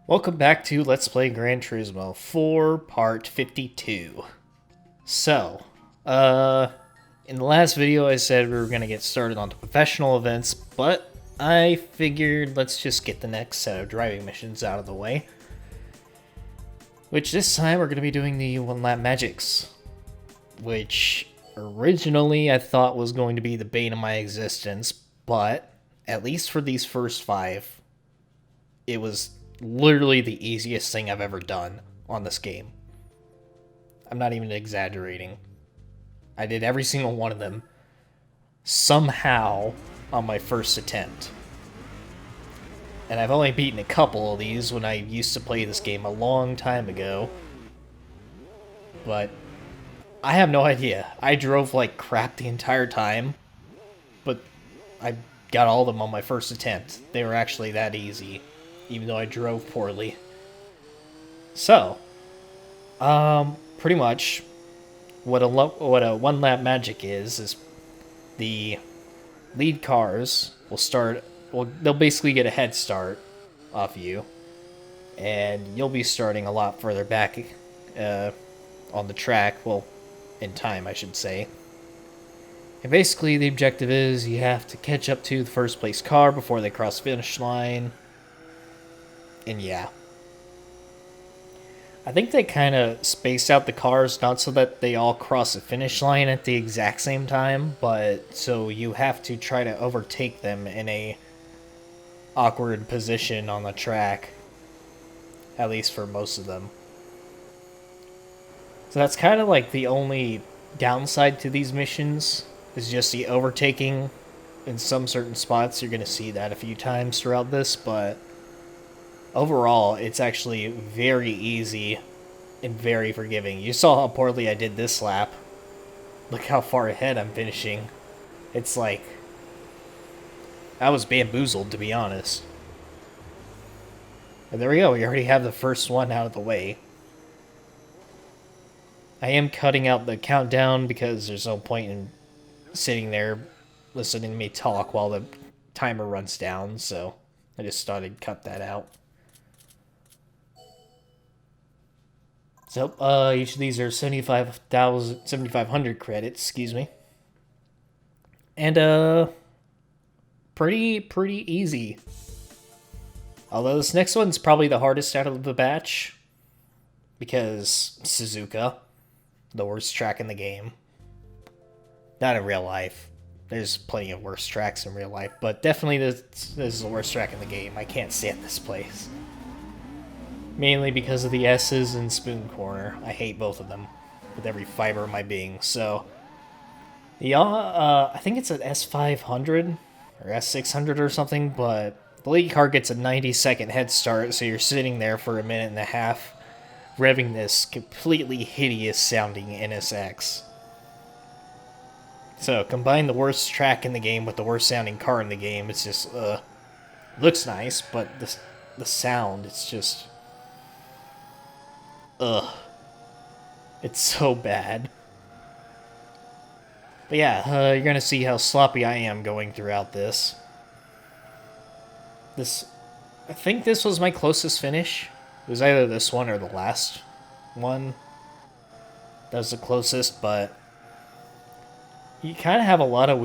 Welcome back to Let's Play Gran Turismo 4 Part 52. So, in the last video I said we were going to get started on the professional events, but I figured let's just get the next set of driving missions out of the way. Which this time we're going to be doing the One Lap Magics, which originally I thought was going to be the bane of my existence, but at least for these first 5, it was literally the easiest thing I've ever done on this game. I'm not even exaggerating. I did every single one of them somehow on my first attempt. And I've only beaten a couple of these when I used to play this game a long time ago. But I have no idea. I drove like crap the entire time, but I got all of them on my first attempt. They were actually that easy, even though I drove poorly. So, pretty much what a one lap magic is the lead cars will start. Well, they'll basically get a head start off you, and you'll be starting a lot further back on the track. Well, in time, I should say. And basically, the objective is you have to catch up to the first place car before they cross the finish line. And yeah. I think they kind of space out the cars, not so that they all cross the finish line at the exact same time, but so you have to try to overtake them in a awkward position on the track. At least for most of them. So that's kind of like the only downside to these missions, is just the overtaking. In some certain spots, you're going to see that a few times throughout this, but overall, it's actually very easy and very forgiving. You saw how poorly I did this lap. Look how far ahead I'm finishing. It's like, I was bamboozled, to be honest. And there we go, we already have the first one out of the way. I am cutting out the countdown because there's no point in sitting there listening to me talk while the timer runs down, so I just thought I'd cut that out. So, each of these are 7,500 credits, excuse me. And, pretty easy. Although this next one's probably the hardest out of the batch, because Suzuka, the worst track in the game. Not in real life. There's plenty of worse tracks in real life, but definitely this is the worst track in the game. I can't stand this place. Mainly because of the S's and Spoon Corner. I hate both of them with every fiber of my being. So, yeah, I think it's an S500 or S600 or something, but the lead car gets a 90-second head start, so you're sitting there for a minute and a half revving this completely hideous sounding NSX. So, combine the worst track in the game with the worst sounding car in the game. It's just, looks nice, but the sound, it's just, it's so bad. But yeah, you're gonna see how sloppy I am going throughout this. I think this was my closest finish. It was either this one or the last one that was the closest, but you kind of have a lot of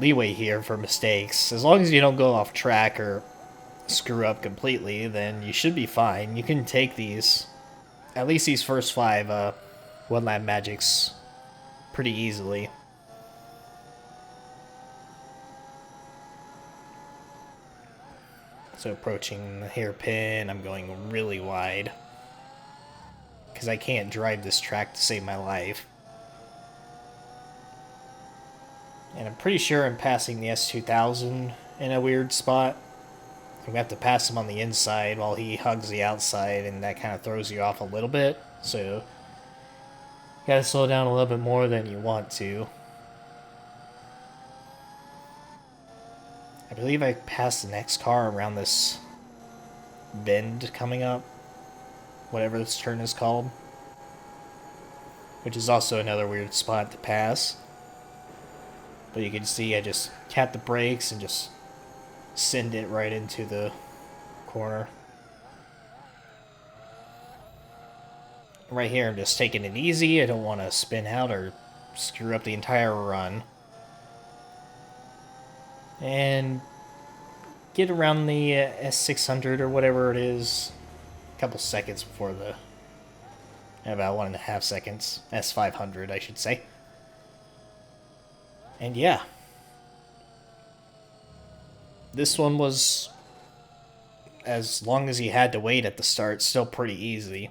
leeway here for mistakes. As long as you don't go off track or screw up completely, then you should be fine. You can take these, at least these first 5 One Lap Magics, pretty easily. So approaching the hairpin, I'm going really wide, because I can't drive this track to save my life. And I'm pretty sure I'm passing the S2000 in a weird spot. I'm going to have to pass him on the inside while he hugs the outside, and that kind of throws you off a little bit. So, you gotta slow down a little bit more than you want to. I believe I passed the next car around this bend coming up. Whatever this turn is called. Which is also another weird spot to pass. But you can see I just tap the brakes and just send it right into the corner. right here, I'm just taking it easy. I don't want to spin out or screw up the entire run. And get around the S600 or whatever it is a couple seconds before the... about 1.5 seconds. S500, I should say. And yeah. This one was, as long as you had to wait at the start, still pretty easy.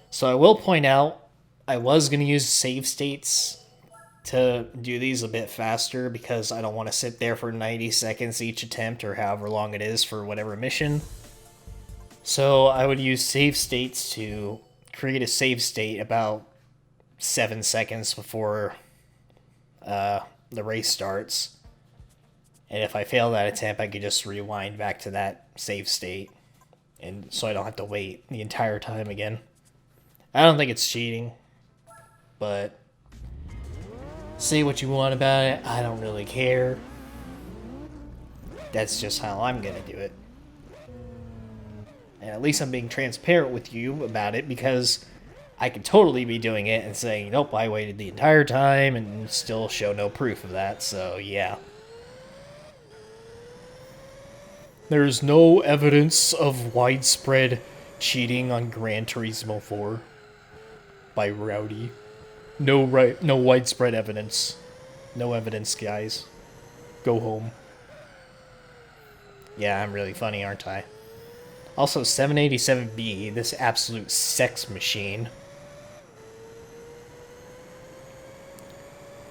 So I will point out, I was going to use save states to do these a bit faster because I don't want to sit there for 90 seconds each attempt or however long it is for whatever mission. So I would use save states to create a save state about 7 seconds before the race starts. And if I fail that attempt, I could just rewind back to that save state. And so I don't have to wait the entire time again. I don't think it's cheating, but say what you want about it, I don't really care. That's just how I'm gonna do it. And at least I'm being transparent with you about it, because I could totally be doing it and saying, nope, I waited the entire time, and still show no proof of that, so yeah. There's no evidence of widespread cheating on Gran Turismo 4 by Rowdy. No widespread evidence. No evidence, guys. Go home. Yeah, I'm really funny, aren't I? Also, 787B, this absolute sex machine.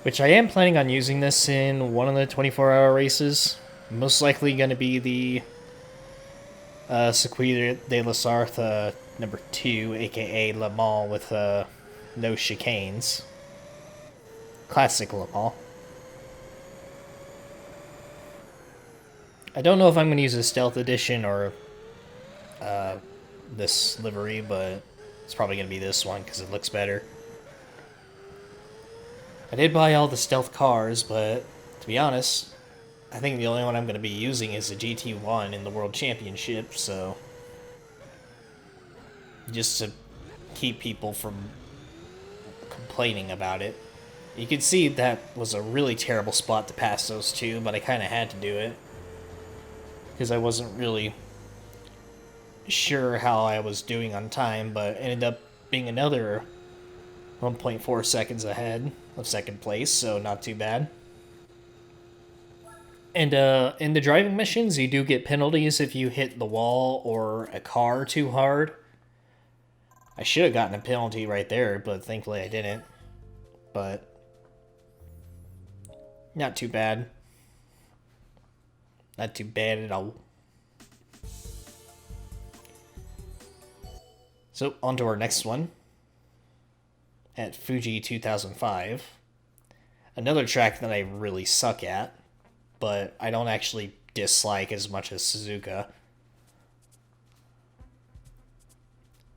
Which I am planning on using this in one of the 24-hour races. Most likely going to be the Circuit de la Sarthe number 2, aka Le Mans with no chicanes. Classic Le Mans. I don't know if I'm going to use a Stealth Edition or this livery, but it's probably going to be this one because it looks better. I did buy all the Stealth cars, but to be honest, I think the only one I'm going to be using is the GT1 in the World Championship, so just to keep people from complaining about it. You can see that was a really terrible spot to pass those two, but I kind of had to do it because I wasn't really sure how I was doing on time, but ended up being another 1.4 seconds ahead of second place, so not too bad. And in the driving missions, you do get penalties if you hit the wall or a car too hard. I should have gotten a penalty right there, but thankfully I didn't. But not too bad. Not too bad at all. So, on to our next one. At Fuji 2005. Another track that I really suck at, but I don't actually dislike as much as Suzuka.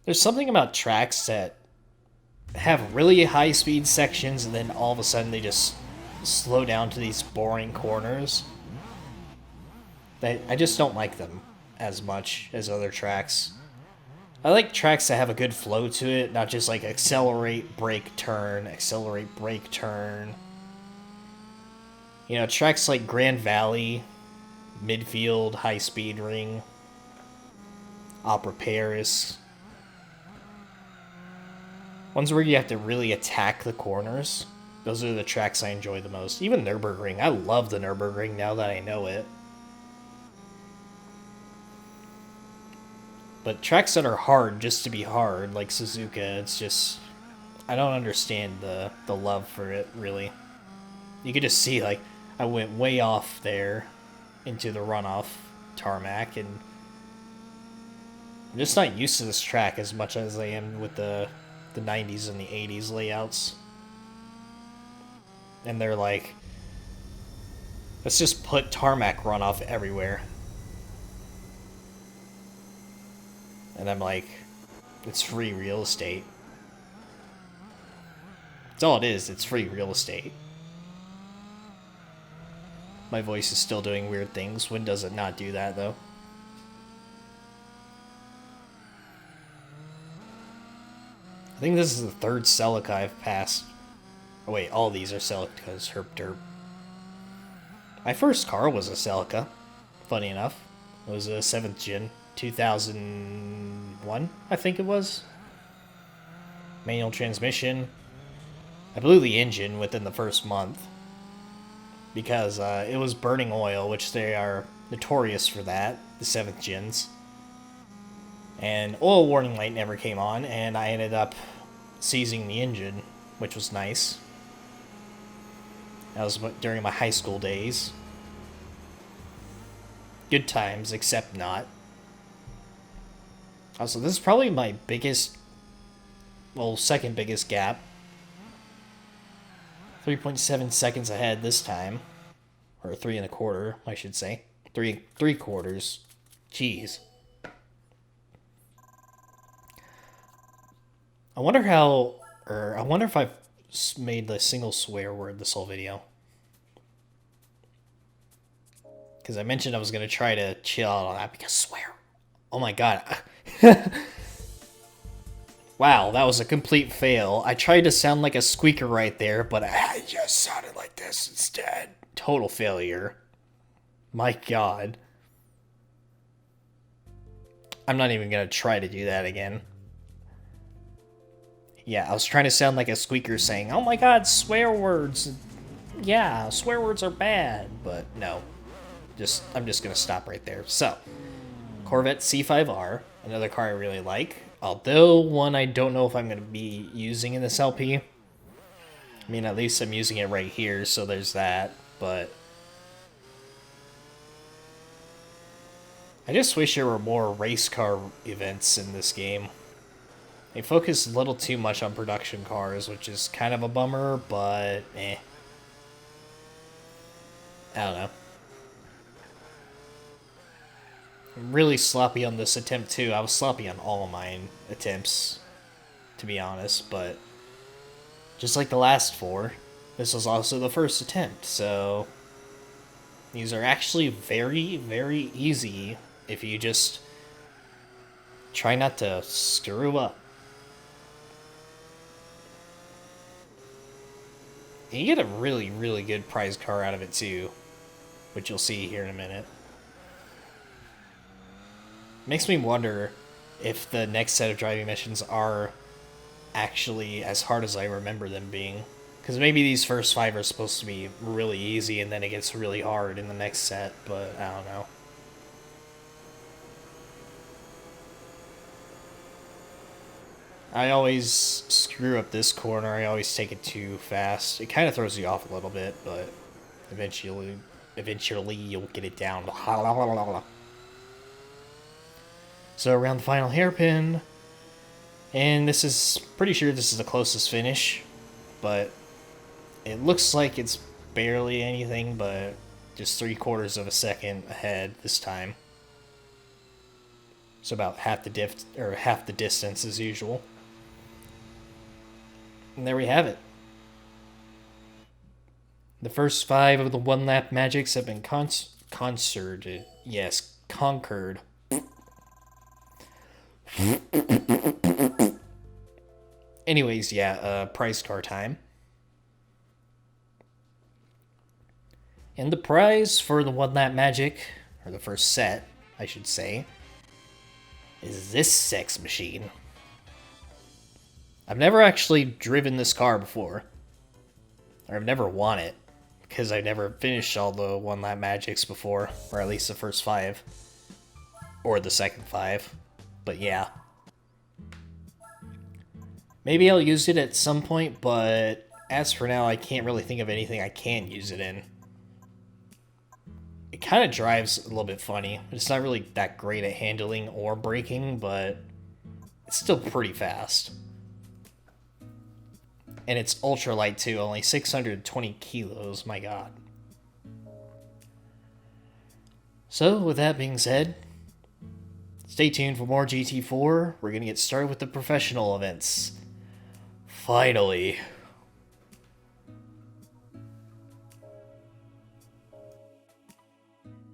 There's something about tracks that have really high-speed sections and then all of a sudden they just slow down to these boring corners. I just don't like them as much as other tracks. I like tracks that have a good flow to it, not just like accelerate, brake, turn, accelerate, brake, turn. You know, tracks like Grand Valley, Midfield, High Speed Ring, Opera Paris. Ones where you have to really attack the corners. Those are the tracks I enjoy the most. Even Nürburgring. I love the Nürburgring now that I know it. But tracks that are hard just to be hard, like Suzuka, it's just... I don't understand the love for it, really. You could just see, like, I went way off there into the runoff tarmac, and I'm just not used to this track as much as I am with the 90s and the 80s layouts. And they're like, let's just put tarmac runoff everywhere. And I'm like, it's free real estate. That's all it is, it's free real estate. My voice is still doing weird things. When does it not do that, though? think this is the third Celica I've passed. Oh wait, all these are Celicas, herp derp. My first car was a Celica, funny enough. It was a 7th gen, 2001, I think it was. Manual transmission. I blew the engine within the first month because it was burning oil, which they are notorious for that, the 7th gens. And oil warning light never came on, and I ended up seizing the engine, which was nice. That was during my high school days. Good times, except not. Also, this is probably my biggest, well, second biggest gap. 3.7 seconds ahead this time. Or 3 1/4, I should say. 3/4. Jeez. I wonder if I've made a single swear word this whole video. Because I mentioned I was going to try to chill out on that because swear. Oh my god. Wow, that was a complete fail. I tried to sound like a squeaker right there, but I just sounded like this instead. Total failure. My god. I'm not even going to try to do that again. Yeah, I was trying to sound like a squeaker saying, oh my god, swear words. Yeah, swear words are bad. But no. I'm just going to stop right there. So, Corvette C5R, another car I really like. Although, one I don't know if I'm going to be using in this LP. I mean, at least I'm using it right here, so there's that. But I just wish there were more race car events in this game. They focus a little too much on production cars, which is kind of a bummer, but eh. I don't know. I'm really sloppy on this attempt too. I was sloppy on all of my attempts, to be honest, but just like the last 4, this was also the first attempt, so these are actually very, very easy if you just try not to screw up. And you get a really, really good prize car out of it too, which you'll see here in a minute. Makes me wonder if the next set of driving missions are actually as hard as I remember them being. Because maybe these first 5 are supposed to be really easy and then it gets really hard in the next set, but I don't know. I always screw up this corner. I always take it too fast. It kind of throws you off a little bit, but eventually you'll get it down. So around the final hairpin, and this is pretty sure this is the closest finish, but it looks like it's barely anything, but just 3/4 of a second ahead this time. So about half the distance as usual. And there we have it. The first 5 of the one-lap magics have been conquered. Yes, conquered. Anyways, yeah, prize car time. And the prize for the one-lap magic, or the first set, I should say, is this sex machine. I've never actually driven this car before. Or I've never won it, because I've never finished all the one-lap magics before, or at least the first 5. Or the second 5. But yeah. Maybe I'll use it at some point, but as for now, I can't really think of anything I can use it in. It kind of drives a little bit funny. It's not really that great at handling or braking, but it's still pretty fast. And it's ultra light too, only 620 kilos, my god. So, with that being said, stay tuned for more GT4. We're going to get started with the professional events. Finally.